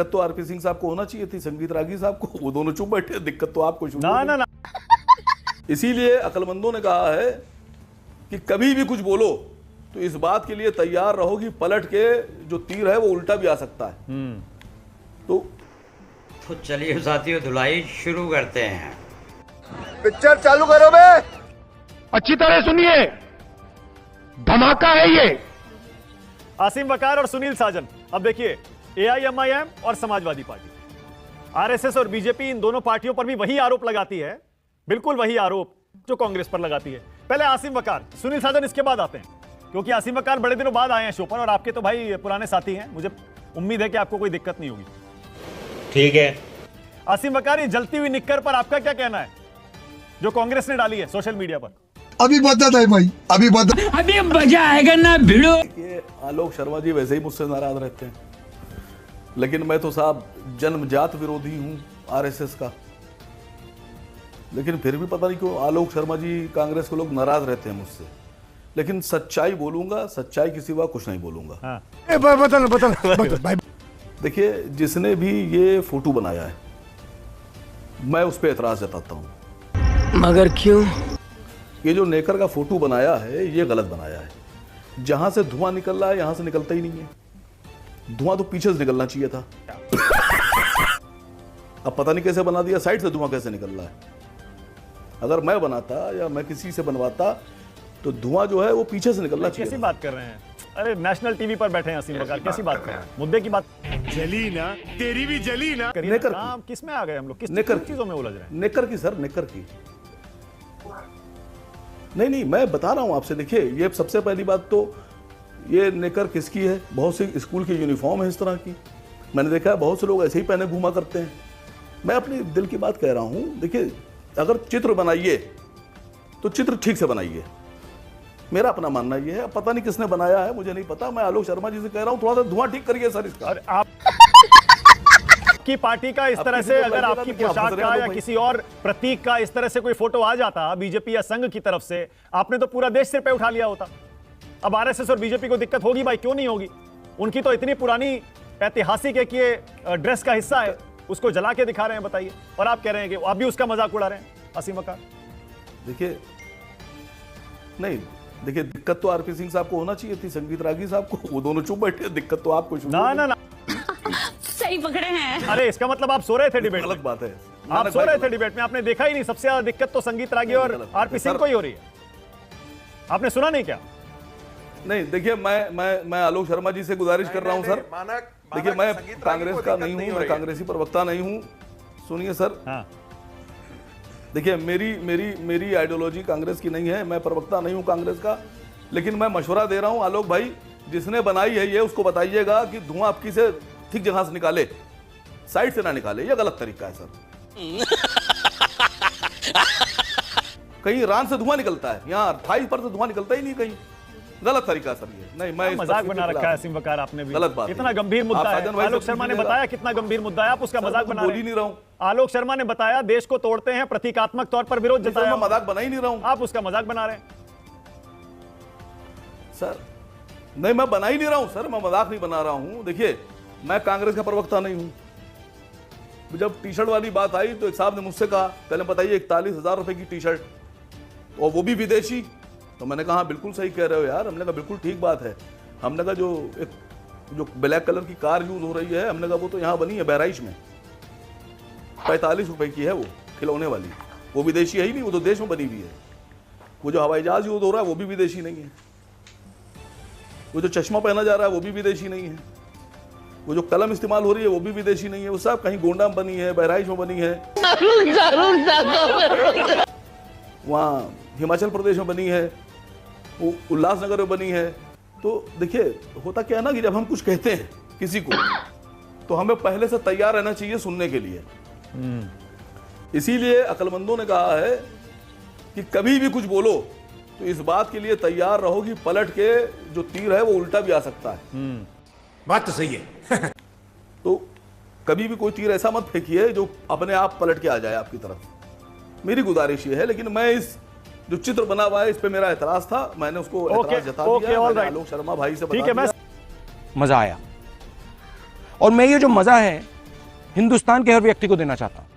दिक्कत तो आरपी सिंह साहब को होना चाहिए थी, संगीत रागी साहब को, वो दोनों चुप बैठे, दिक्कत तो आपको शुरू ना ना ना। इसीलिए अक्लमंदों ने कहा है कि कभी भी कुछ बोलो तो इस बात के लिए तैयार रहो कि पलट के जो तीर है वो उल्टा भी आ सकता है। तो चलिए साथियों, धुलाई शुरू करते हैं। पिक्चर चालू करो बे। अच्छी तरह सुनिए, धमाका है ये। आसिम वकार और सुनील साजन। अब देखिए, एआईएमआईएम और समाजवादी पार्टी, आरएसएस और बीजेपी, इन दोनों पार्टियों पर भी वही आरोप लगाती है, बिल्कुल वही आरोप जो कांग्रेस पर लगाती है। पहले आसिम वकार, सुनील साजन इसके बाद आते हैं, क्योंकि आसिम वकार बड़े दिनों बाद आए हैं शो पर और आपके तो भाई पुराने साथी हैं, मुझे उम्मीद है कि आपको कोई दिक्कत नहीं होगी। ठीक है। आसिम वकार, ये जलती हुई निक्कर पर आपका क्या कहना है जो कांग्रेस ने डाली है सोशल मीडिया पर? अभी बदत है भाई, अभी बदत। अभी मजा आएगा ना भिड़ो। ये आलोक शर्मा जी वैसे ही मुझसे नाराज रहते हैं, लेकिन मैं तो साहब जन्मजात विरोधी हूं आरएसएस का, लेकिन फिर भी पता नहीं क्यों आलोक शर्मा जी, कांग्रेस के लोग नाराज रहते हैं मुझसे। लेकिन सच्चाई बोलूंगा, सच्चाई के सिवा कुछ नहीं बोलूंगा। हाँ। बदल देखिए, जिसने भी ये फोटो बनाया है, मैं उस पर एतराज जताता हूं। मगर क्यों? ये जो नेकर का फोटो बनाया है, ये गलत बनाया है। जहां से धुआं निकल रहा है, यहां से निकलता ही नहीं है। धुआं तो पीछे से निकलना चाहिए था। अब पता नहीं कैसे बना दिया, साइड से धुआं कैसे निकल रहा है। अगर मैं बनाता या मैं किसी से बनवाता तो धुआं जो है वो पीछे से निकलना चाहिए। कैसी बात कर रहे हैं? अरे नेशनल टीवी पर बैठे हैं आसिम वकार, कैसी बात कर रहे हैं? मुद्दे की बात। जली ना, तेरी भी जली ना। नेकर नाम किस में आ गए हम लोग? किस नेकर चीजों में उलझ रहे हैं? नेकर की सर, नेकर की। नहीं, मैं बता रहा हूं आपसे। देखिए, ये सबसे पहली बात तो ये नेकर किसकी है? बहुत सी स्कूल की यूनिफॉर्म है इस तरह की, मैंने देखा है बहुत से लोग ऐसे ही पहने घूमा करते हैं। मैं अपने दिल की बात कह रहा हूं। देखिए, अगर चित्र बनाइए तो चित्र ठीक से बनाइए, मेरा अपना मानना ये है। पता नहीं किसने बनाया है, मुझे नहीं पता। मैं आलोक शर्मा जी से कह रहा हूं, थोड़ा सा धुआं ठीक करिए सर इसका। अरे आप की पार्टी का इस तरह से अगर आपकी पोशाक का या किसी और प्रतीक का इस तरह से कोई फोटो आ जाता बीजेपी या संघ की तरफ से, आपने तो पूरा देश सिर पे उठा लिया होता। अब आरएसएस और बीजेपी को दिक्कत होगी भाई, क्यों नहीं होगी? उनकी तो इतनी पुरानी ऐतिहासिक है कि ये ड्रेस का हिस्सा है, उसको जला के दिखा रहे हैं, बताइए। और आप कह रहे हैं कि आप भी उसका मजाक उड़ा रहे हैं, आसिम वकार। देखिए, नहीं, देखिए, दिक्कत तो आरपी सिंह साहब को होना चाहिए थी, संगीत रागी साहब को, वो दोनों चुप बैठे, दिक्कत तो आपको शुरू। ना ना ना, सही पकड़े हैं। अरे इसका मतलब आप सो रहे थे डिबेट में। गलत बात है, आप सो रहे थे डिबेट में, आपने देखा ही नहीं। सबसे ज्यादा दिक्कत तो संगीत रागी और आरपी सिंह को ही हो रही है। आपने सुना नहीं क्या? नहीं, देखिए, मैं आलोक शर्मा जी से गुजारिश कर रहा हूं सर। देखिए, मैं कांग्रेस का नहीं हूं, मैं कांग्रेसी प्रवक्ता नहीं हूं। सुनिए सर, हाँ। देखिए, मेरी आइडियोलॉजी कांग्रेस की नहीं है, मैं प्रवक्ता नहीं हूं कांग्रेस का, लेकिन मैं मशवरा दे रहा हूं आलोक भाई, जिसने बनाई है ये, उसको बताइएगा कि धुआं आपकी से ठीक जगह से निकाले, साइड से ना निकाले। ये गलत तरीका है सर। कहीं रान से धुआं निकलता है, यहाँ थाई पर से धुआं निकलता ही नहीं कहीं। गलत तरीका सर ये। नहीं, मैं मजाक बना रखा है आसिम वकार आपने भी। गलत बात है। कितना गंभीर मुद्दा है। आलोक शर्मा ने बताया कितना गंभीर मुद्दा है, आप उसका मजाक बना रहे हैं। नहीं रहा हूं। आलोक शर्मा ने बताया देश को तोड़ते हैं, प्रतीकात्मक तौर पर विरोध जताया। मैं मजाक बना ही नहीं रहा हूं। आप उसका मजाक बना रहे हैं सर। नहीं, मैं बना ही नहीं रहा हूं सर, मैं मजाक नहीं बना रहा हूं। देखिए, मैं कांग्रेस का प्रवक्ता नहीं हूं। जब टी शर्ट वाली बात आई तो एक साहब ने मुझसे कहा, पहले बताइए 41,000 रुपए की टी शर्ट, और वो भी विदेशी। तो मैंने कहा बिल्कुल सही कह रहे हो यार। हमने कहा बिल्कुल ठीक बात है। हमने कहा जो ब्लैक कलर की कार यूज हो रही है, हमने कहा वो तो यहाँ बनी है बहराइच में, 45 रुपए की है वो खिलौने वाली, वो विदेशी है ही नहीं, वो तो देश में बनी हुई है। वो जो हवाई जहाज यूज हो रहा है वो भी विदेशी नहीं है। वो जो चश्मा पहना जा रहा है वो भी विदेशी नहीं है। वो जो कलम इस्तेमाल हो रही है वो भी विदेशी नहीं है। वो सब कहीं गोंडा में बनी है, बहराइच में बनी है, वहाँ हिमाचल प्रदेश में बनी है, वो उल्लासनगर में बनी है। तो देखिए, होता क्या है ना कि जब हम कुछ कहते हैं किसी को, तो हमें पहले से तैयार रहना चाहिए सुनने के लिए। इसीलिए अक्लमंदों ने कहा है कि कभी भी कुछ बोलो तो इस बात के लिए तैयार रहो कि पलट के जो तीर है वो उल्टा भी आ सकता है। बात तो सही है। तो कभी भी कोई तीर ऐसा मत फेंकिए जो अपने आप पलट के आ जाए आपकी तरफ, मेरी गुजारिश ये है। लेकिन मैं इस जो चित्र बना हुआ है इस पे मेरा एतराज था, मैंने उसको एतराज जता दिया। मैंने आलोक शर्मा भाई से बता दिया। मजा आया और मैं ये जो मजा है हिंदुस्तान के हर व्यक्ति को देना चाहता हूं।